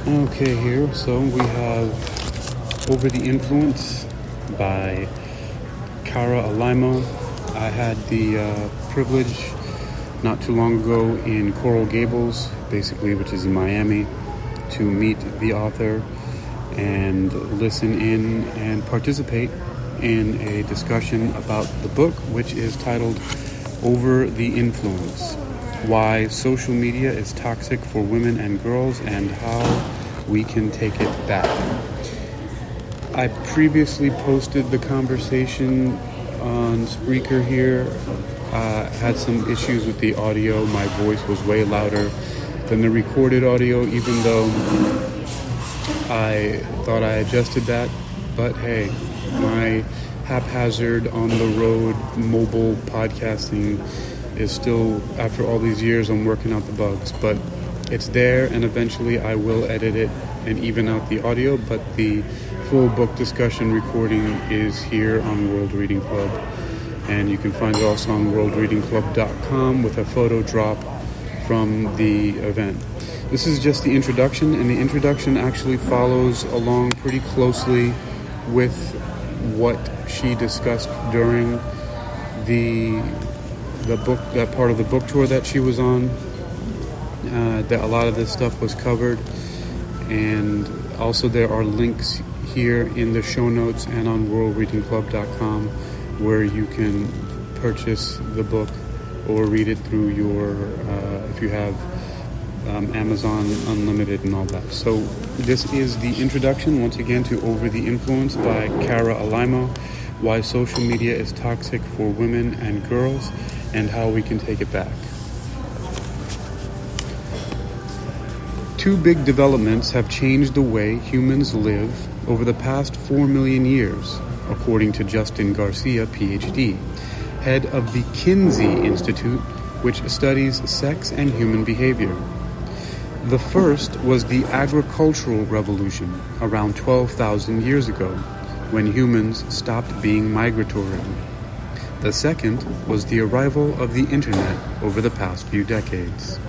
Okay, here. So we have Over the Influence by Cara Alimo. I had the privilege not too long ago in Coral Gables, basically, which is in Miami, to meet the author and listen in and participate in a discussion about the book, which is titled Over the Influence: Why Social Media is Toxic for Women and Girls and How We Can Take It Back. I previously posted the conversation on Spreaker here. Had some issues with the audio. My voice was way louder than the recorded audio, even though I thought I adjusted that. But hey, my haphazard on the road mobile podcasting is still, after all these years, I'm working out the bugs, but it's there, and eventually I will edit it and even out the audio. But the full book discussion recording is here on World Reading Club, and you can find it also on worldreadingclub.com with a photo drop from the event. This is just the introduction, and the introduction actually follows along pretty closely with what she discussed during the book, that part of the book tour that she was on. That a lot of this stuff was covered, and also there are links here in the show notes and on worldreadingclub.com where you can purchase the book or read it through your if you have Amazon Unlimited and all that. So this is the introduction once again to Over the Influence by Cara Alimo: Why Social Media is Toxic for Women and Girls and How We Can Take It Back. Two big developments have changed the way humans live over the past 4 million years, according to Justin Garcia, PhD, head of the Kinsey Institute, which studies sex and human behavior. The first was the agricultural revolution around 12,000 years ago, when humans stopped being migratory. The second was the arrival of the internet over the past few decades.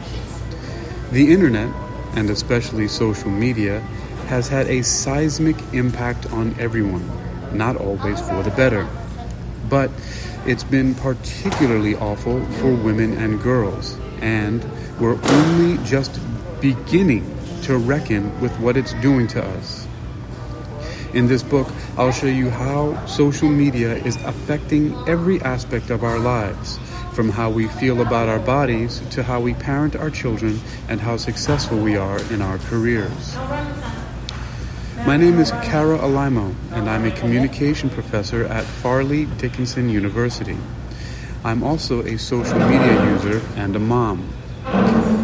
The internet, and especially social media, has had a seismic impact on everyone, not always for the better. But it's been particularly awful for women and girls, and we're only just beginning to reckon with what it's doing to us. In this book, I'll show you how social media is affecting every aspect of our lives, from how we feel about our bodies to how we parent our children and how successful we are in our careers. My name is Cara Alimo, and I'm a communication professor at Farley Dickinson University. I'm also a social media user and a mom.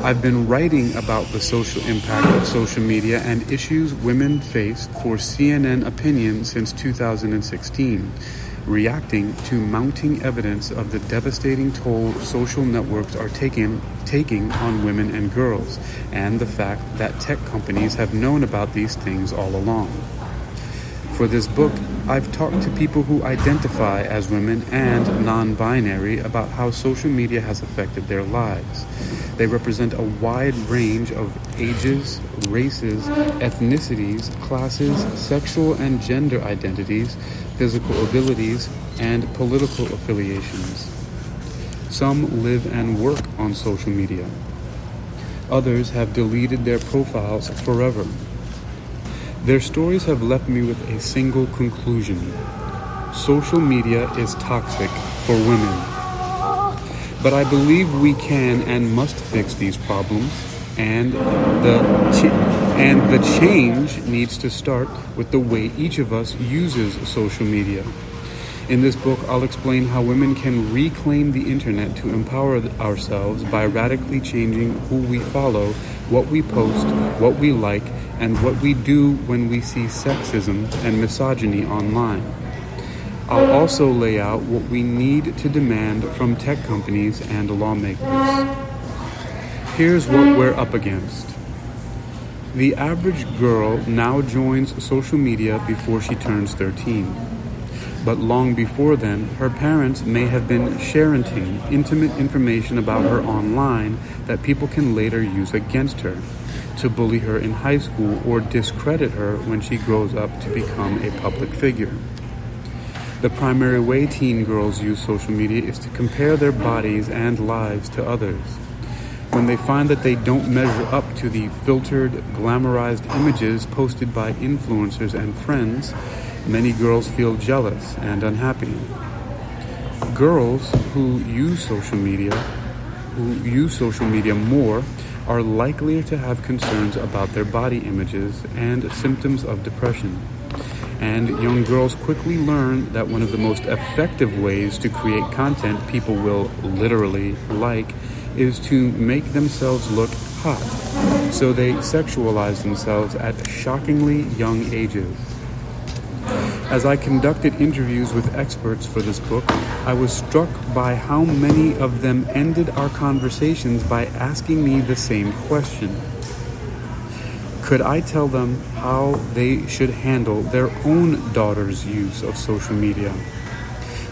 I've been writing about the social impact of social media and issues women face for CNN Opinion since 2016, reacting to mounting evidence of the devastating toll social networks are taking on women and girls, and the fact that tech companies have known about these things all along. For this book, I've talked to people who identify as women and non-binary about how social media has affected their lives. They represent a wide range of ages, races, ethnicities, classes, sexual and gender identities, physical abilities, and political affiliations. Some live and work on social media. Others have deleted their profiles forever. Their stories have left me with a single conclusion: social media is toxic for women. But I believe we can and must fix these problems, and the change needs to start with the way each of us uses social media. In this book, I'll explain how women can reclaim the internet to empower ourselves by radically changing who we follow, what we post, what we like, and what we do when we see sexism and misogyny online. I'll also lay out what we need to demand from tech companies and lawmakers. Here's what we're up against. The average girl now joins social media before she turns 13. But long before then, her parents may have been sharing intimate information about her online that people can later use against her. to bully her in high school or discredit her when she grows up to become a public figure. The primary way teen girls use social media is to compare their bodies and lives to others. When they find that they don't measure up to the filtered, glamorized images posted by influencers and friends, many girls feel jealous and unhappy. Girls who use social media more are likelier to have concerns about their body images and symptoms of depression. And young girls quickly learn that one of the most effective ways to create content people will literally like is to make themselves look hot. So they sexualize themselves at shockingly young ages. As I conducted interviews with experts for this book, I was struck by how many of them ended our conversations by asking me the same question. Could I tell them how they should handle their own daughter's use of social media?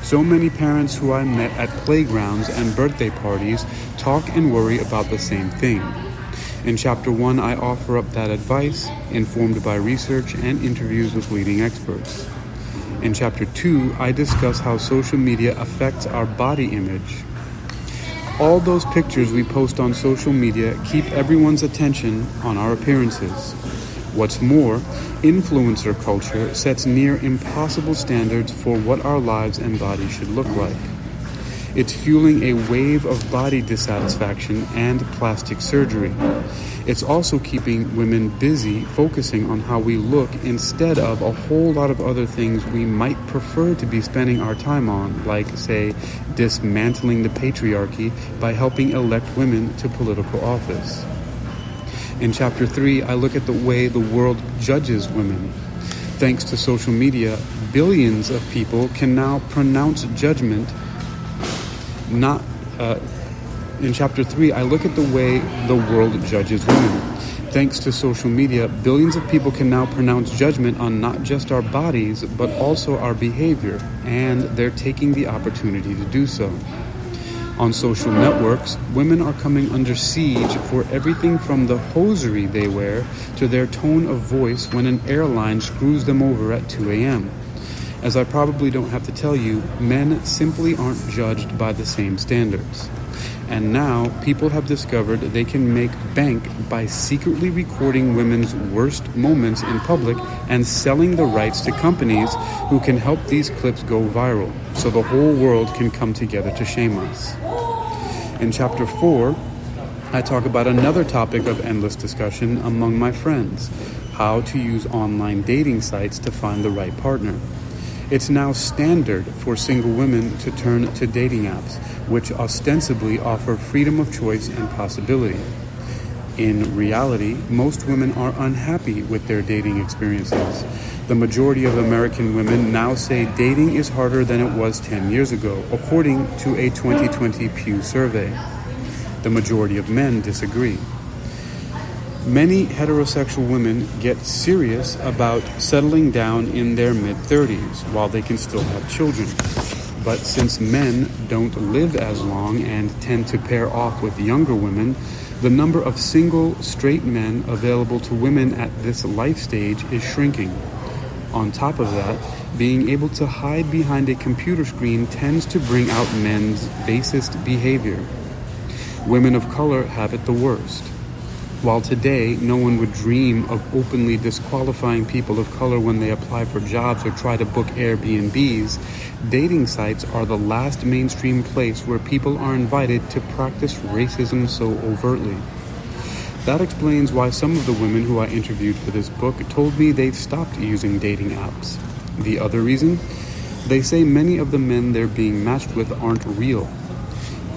So many parents who I met at playgrounds and birthday parties talk and worry about the same thing. In Chapter 1, I offer up that advice, informed by research and interviews with leading experts. In Chapter 2, I discuss how social media affects our body image. All those pictures we post on social media keep everyone's attention on our appearances. What's more, influencer culture sets near impossible standards for what our lives and bodies should look like. It's fueling a wave of body dissatisfaction and plastic surgery. It's also keeping women busy focusing on how we look instead of a whole lot of other things we might prefer to be spending our time on, like, say, dismantling the patriarchy by helping elect women to political office. In Chapter 3, I look at the way the world judges women. Thanks to social media, billions of people can now pronounce judgment In Chapter 3, I look at the way the world judges women. Thanks to social media, billions of people can now pronounce judgment on not just our bodies, but also our behavior, and they're taking the opportunity to do so. On social networks, women are coming under siege for everything from the hosiery they wear to their tone of voice when an airline screws them over at 2 a.m. As I probably don't have to tell you, men simply aren't judged by the same standards. And now, people have discovered they can make bank by secretly recording women's worst moments in public and selling the rights to companies who can help these clips go viral, so the whole world can come together to shame us. In Chapter 4, I talk about another topic of endless discussion among my friends: how to use online dating sites to find the right partner. It's now standard for single women to turn to dating apps, which ostensibly offer freedom of choice and possibility. In reality, most women are unhappy with their dating experiences. The majority of American women now say dating is harder than it was 10 years ago, according to a 2020 Pew survey. The majority of men disagree. Many heterosexual women get serious about settling down in their mid-30s while they can still have children. But since men don't live as long and tend to pair off with younger women, the number of single, straight men available to women at this life stage is shrinking. On top of that, being able to hide behind a computer screen tends to bring out men's basest behavior. Women of color have it the worst. While today no one would dream of openly disqualifying people of color when they apply for jobs or try to book Airbnbs, dating sites are the last mainstream place where people are invited to practice racism so overtly. That explains why some of the women who I interviewed for this book told me they've stopped using dating apps. The other reason? They say many of the men they're being matched with aren't real.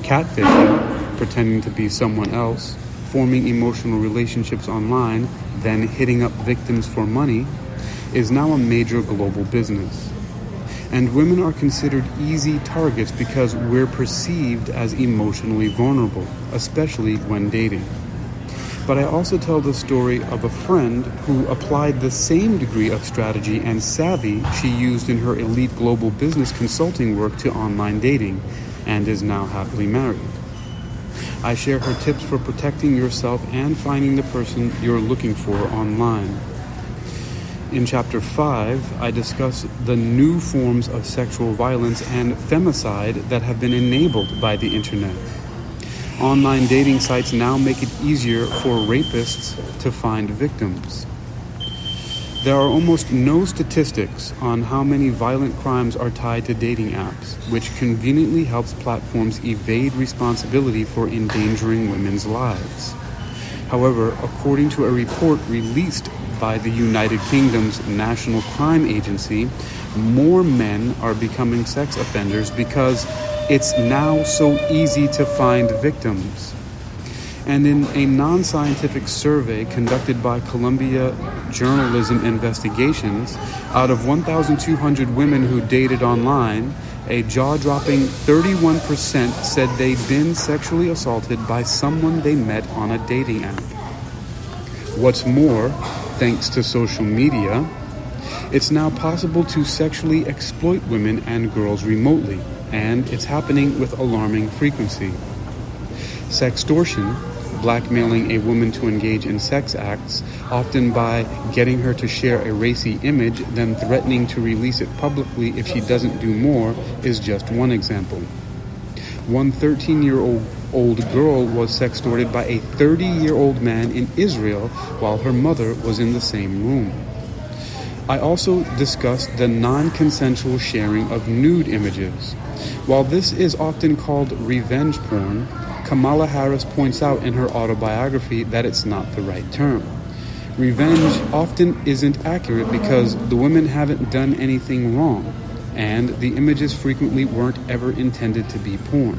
Catfishing, pretending to be someone else, forming emotional relationships online, then hitting up victims for money, is now a major global business. And women are considered easy targets because we're perceived as emotionally vulnerable, especially when dating. But I also tell the story of a friend who applied the same degree of strategy and savvy she used in her elite global business consulting work to online dating, and is now happily married. I share her tips for protecting yourself and finding the person you're looking for online. In Chapter 5, I discuss the new forms of sexual violence and femicide that have been enabled by the internet. Online dating sites now make it easier for rapists to find victims. There are almost no statistics on how many violent crimes are tied to dating apps, which conveniently helps platforms evade responsibility for endangering women's lives. However, according to a report released by the United Kingdom's National Crime Agency, more men are becoming sex offenders because it's now so easy to find victims. And in a non-scientific survey conducted by Columbia Journalism Investigations, out of 1,200 women who dated online, a jaw-dropping 31% said they'd been sexually assaulted by someone they met on a dating app. What's more, thanks to social media, it's now possible to sexually exploit women and girls remotely, and it's happening with alarming frequency. Sextortion, blackmailing a woman to engage in sex acts, often by getting her to share a racy image, then threatening to release it publicly if she doesn't do more, is just one example. One 13-year-old girl was sextorted by a 30-year-old man in Israel while her mother was in the same room. I also discussed the non-consensual sharing of nude images. While this is often called revenge porn, Kamala Harris points out in her autobiography that it's not the right term. Revenge often isn't accurate because the women haven't done anything wrong, and the images frequently weren't ever intended to be porn.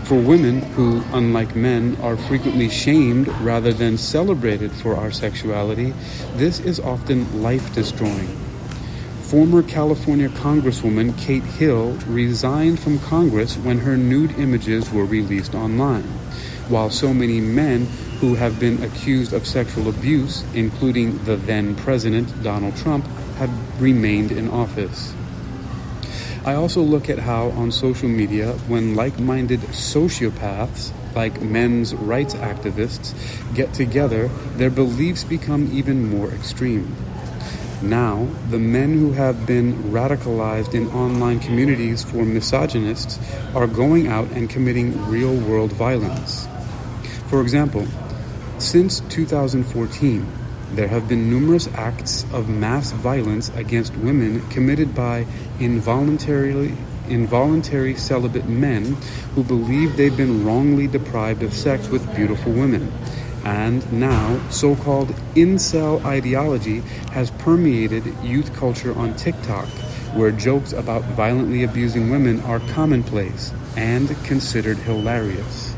For women who, unlike men, are frequently shamed rather than celebrated for our sexuality, this is often life-destroying. Former California Congresswoman Kate Hill resigned from Congress when her nude images were released online, while so many men who have been accused of sexual abuse, including the then President Donald Trump, have remained in office. I also look at how on social media, when like-minded sociopaths, like men's rights activists, get together, their beliefs become even more extreme. Now, the men who have been radicalized in online communities for misogynists are going out and committing real-world violence. For example, since 2014, there have been numerous acts of mass violence against women committed by involuntary celibate men who believe they've been wrongly deprived of sex with beautiful women. And now, so-called incel ideology has permeated youth culture on TikTok, where jokes about violently abusing women are commonplace and considered hilarious.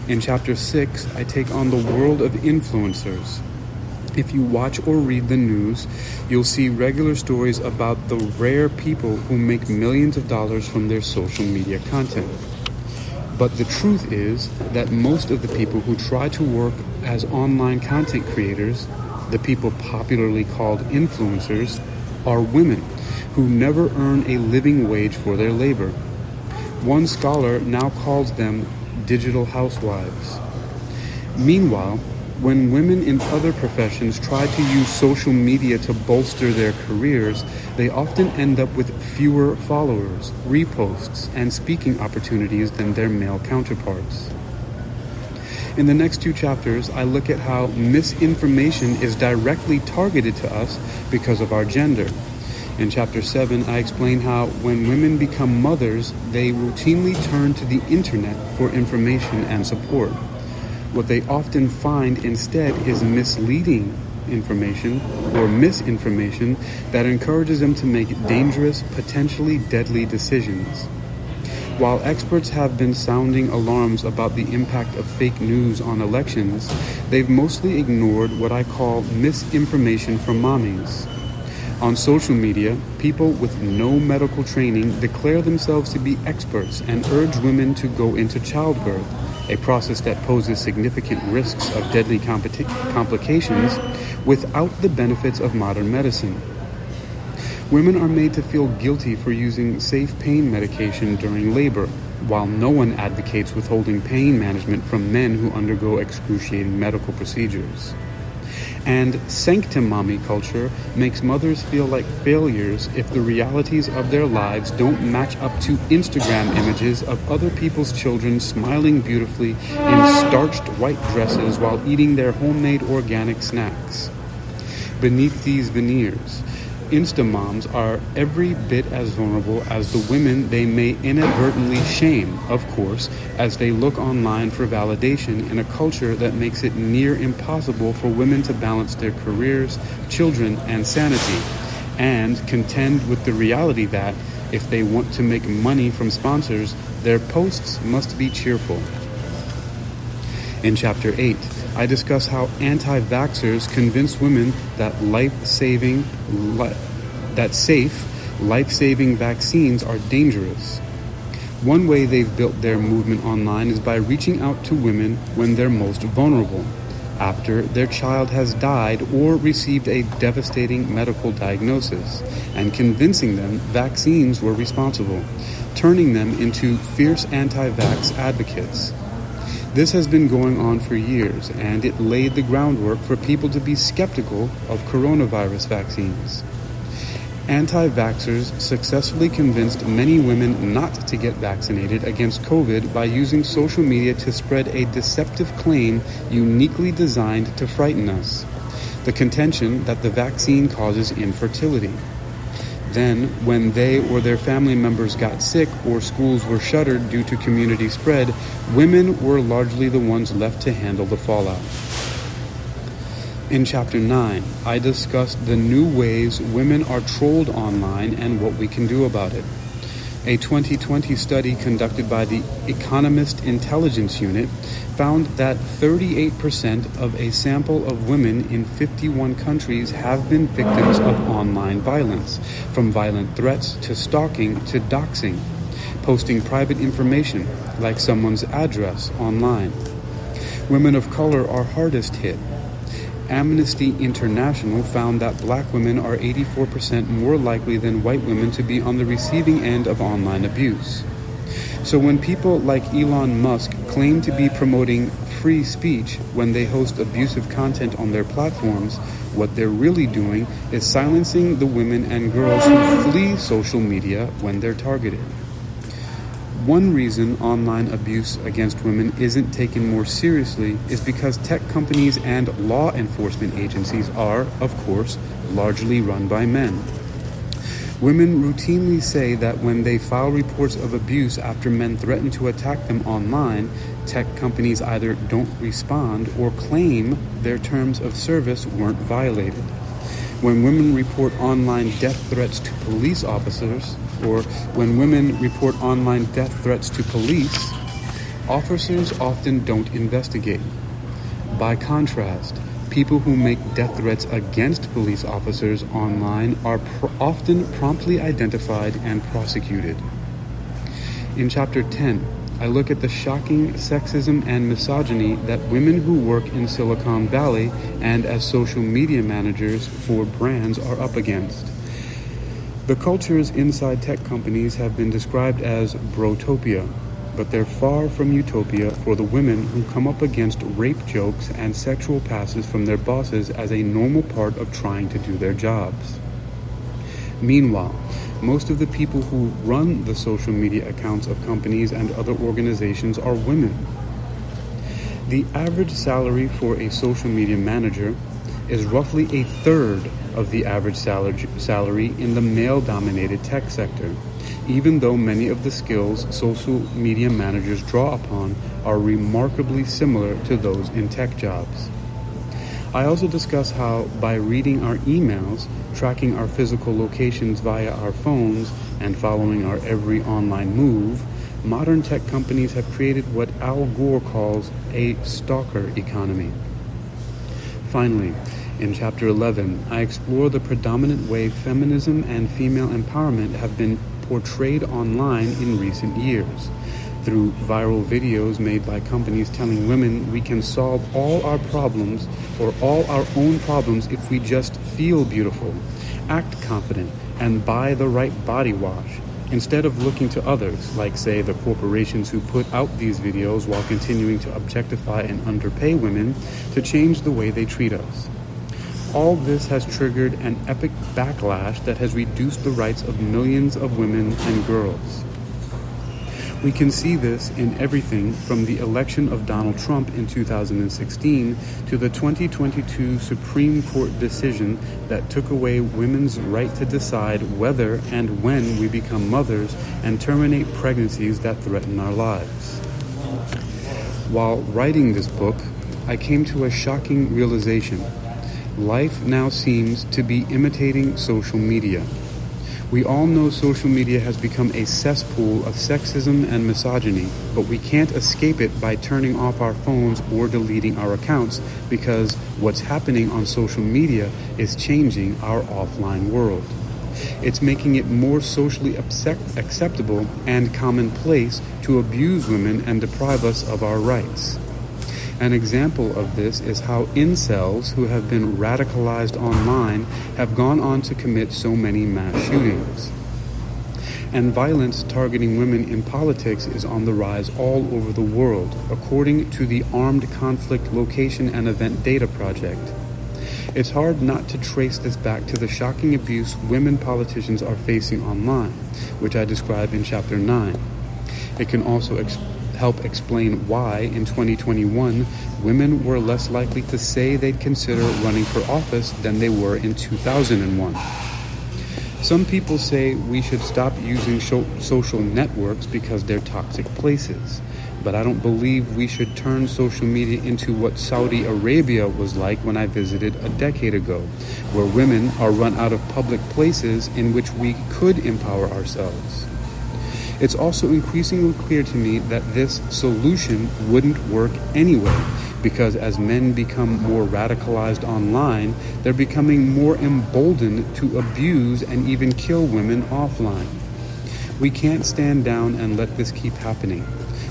In Chapter 6, I take on the world of influencers. If you watch or read the news, you'll see regular stories about the rare people who make millions of dollars from their social media content. But the truth is that most of the people who try to work as online content creators, the people popularly called influencers, are women who never earn a living wage for their labor. One scholar now calls them digital housewives. Meanwhile, when women in other professions try to use social media to bolster their careers, they often end up with fewer followers, reposts, and speaking opportunities than their male counterparts. In the next two chapters, I look at how misinformation is directly targeted to us because of our gender. In Chapter 7, I explain how when women become mothers, they routinely turn to the internet for information and support. What they often find instead is misleading information or misinformation that encourages them to make dangerous, potentially deadly decisions. While experts have been sounding alarms about the impact of fake news on elections, they've mostly ignored what I call misinformation from mommies. On social media, people with no medical training declare themselves to be experts and urge women to go into childbirth, a process that poses significant risks of deadly complications without the benefits of modern medicine. Women are made to feel guilty for using safe pain medication during labor, while no one advocates withholding pain management from men who undergo excruciating medical procedures. And sanctum mommy culture makes mothers feel like failures if the realities of their lives don't match up to Instagram images of other people's children smiling beautifully in starched white dresses while eating their homemade organic snacks. Beneath these veneers, Instamoms are every bit as vulnerable as the women they may inadvertently shame, of course, as they look online for validation in a culture that makes it near impossible for women to balance their careers, children, and sanity, and contend with the reality that, if they want to make money from sponsors, their posts must be cheerful. In Chapter 8, I discuss how anti-vaxxers convince women that safe, life-saving vaccines are dangerous. One way they've built their movement online is by reaching out to women when they're most vulnerable, after their child has died or received a devastating medical diagnosis, and convincing them vaccines were responsible, turning them into fierce anti-vax advocates. This has been going on for years, and it laid the groundwork for people to be skeptical of coronavirus vaccines. Anti-vaxxers successfully convinced many women not to get vaccinated against COVID by using social media to spread a deceptive claim uniquely designed to frighten us: the contention that the vaccine causes infertility. Then, when they or their family members got sick or schools were shuttered due to community spread, women were largely the ones left to handle the fallout. In Chapter 9, I discussed the new ways women are trolled online and what we can do about it. A 2020 study conducted by the Economist Intelligence Unit found that 38% of a sample of women in 51 countries have been victims of online violence, from violent threats to stalking to doxing, posting private information like someone's address online. Women of color are hardest hit. Amnesty International found that black women are 84% more likely than white women to be on the receiving end of online abuse. So when people like Elon Musk claim to be promoting free speech when they host abusive content on their platforms, what they're really doing is silencing the women and girls who flee social media when they're targeted. One reason online abuse against women isn't taken more seriously is because tech companies and law enforcement agencies are, of course, largely run by men. Women routinely say that when they file reports of abuse after men threaten to attack them online, tech companies either don't respond or claim their terms of service weren't violated. When women report online death threats to police officers, or when women report online death threats to police, officers often don't investigate. By contrast, people who make death threats against police officers online are often promptly identified and prosecuted. In Chapter 10, I look at the shocking sexism and misogyny that women who work in Silicon Valley and as social media managers for brands are up against. The cultures inside tech companies have been described as brotopia, but they're far from utopia for the women who come up against rape jokes and sexual passes from their bosses as a normal part of trying to do their jobs. Meanwhile, most of the people who run the social media accounts of companies and other organizations are women. The average salary for a social media manager is roughly a third of the average salary in the male-dominated tech sector, even though many of the skills social media managers draw upon are remarkably similar to those in tech jobs. I also discuss how, by reading our emails, tracking our physical locations via our phones, and following our every online move, modern tech companies have created what Al Gore calls a stalker economy. Finally, in Chapter 11, I explore the predominant way feminism and female empowerment have been portrayed online in recent years, through viral videos made by companies telling women we can solve all our problems or all our own problems if we just feel beautiful, act confident, and buy the right body wash, instead of looking to others, like say the corporations who put out these videos while continuing to objectify and underpay women, to change the way they treat us. All this has triggered an epic backlash that has reduced the rights of millions of women and girls. We can see this in everything from the election of Donald Trump in 2016 to the 2022 Supreme Court decision that took away women's right to decide whether and when we become mothers and terminate pregnancies that threaten our lives. While writing this book, I came to a shocking realization. Life now seems to be imitating social media. We all know social media has become a cesspool of sexism and misogyny, but we can't escape it by turning off our phones or deleting our accounts, because what's happening on social media is changing our offline world. It's making it more socially acceptable and commonplace to abuse women and deprive us of our rights. An example of this is how incels who have been radicalized online have gone on to commit so many mass shootings. And violence targeting women in politics is on the rise all over the world, according to the Armed Conflict Location and Event Data Project. It's hard not to trace this back to the shocking abuse women politicians are facing online, which I describe in Chapter 9. It can also help explain why in 2021 women were less likely to say they'd consider running for office than they were in 2001. Some people say we should stop using social networks because they're toxic places, but I don't believe we should turn social media into what Saudi Arabia was like when I visited a decade ago, where women are run out of public places in which we could empower ourselves. It's also increasingly clear to me that this solution wouldn't work anyway, because as men become more radicalized online, they're becoming more emboldened to abuse and even kill women offline. We can't stand down and let this keep happening.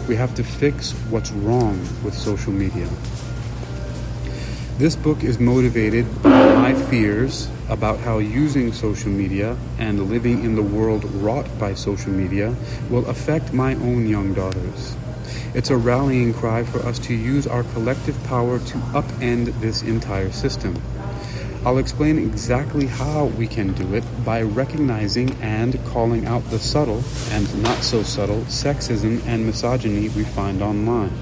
We have to fix what's wrong with social media. This book is motivated by my fears about how using social media and living in the world wrought by social media will affect my own young daughters. It's a rallying cry for us to use our collective power to upend this entire system. I'll explain exactly how we can do it by recognizing and calling out the subtle and not so subtle sexism and misogyny we find online.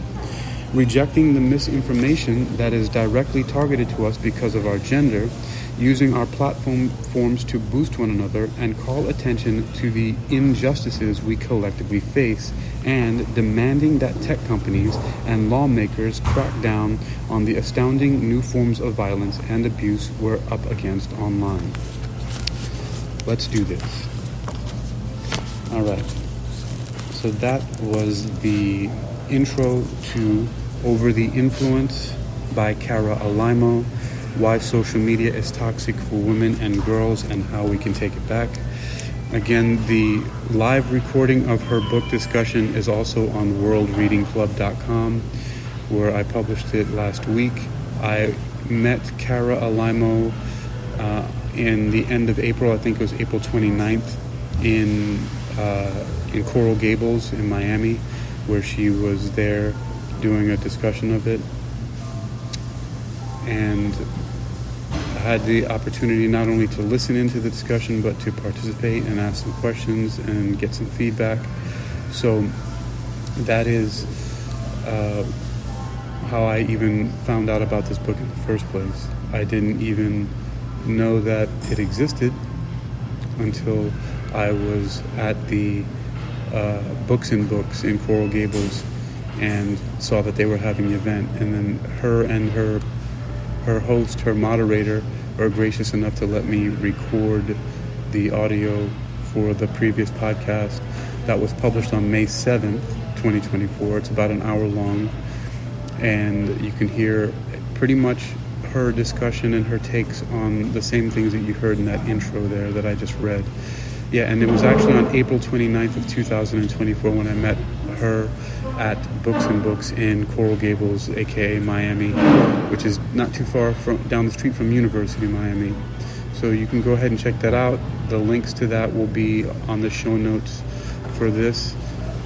Rejecting the misinformation that is directly targeted to us because of our gender, using our platforms to boost one another and call attention to the injustices we collectively face, and demanding that tech companies and lawmakers crack down on the astounding new forms of violence and abuse we're up against online. Let's do this. All right. So that was the intro to Over the Influence by Cara Alaimo, Why Social Media is Toxic for Women and Girls and How We Can Take It Back. Again, the live recording of her book discussion is also on worldreadingclub.com, where I published it last week. I met Cara Alaimo in the end of April, I think it was April 29th, in Coral Gables in Miami, where she was there doing a discussion of it. And I had the opportunity not only to listen into the discussion, but to participate and ask some questions and get some feedback. So that is how I even found out about this book in the first place. I didn't even know that it existed until I was at the Books and Books in Coral Gables and saw that they were having the event. And then her and her host, her moderator, were gracious enough to let me record the audio for the previous podcast that was published on May 7th, 2024. It's about an hour long, and you can hear pretty much her discussion and her takes on the same things that you heard in that intro there that I just read. Yeah, and it was actually on April 29th of 2024 when I met her at Books and Books in Coral Gables, aka Miami, which is not too far down the street from University of Miami. So you can go ahead and check that out. The links to that will be on the show notes for this,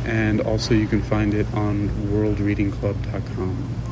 and also you can find it on worldreadingclub.com.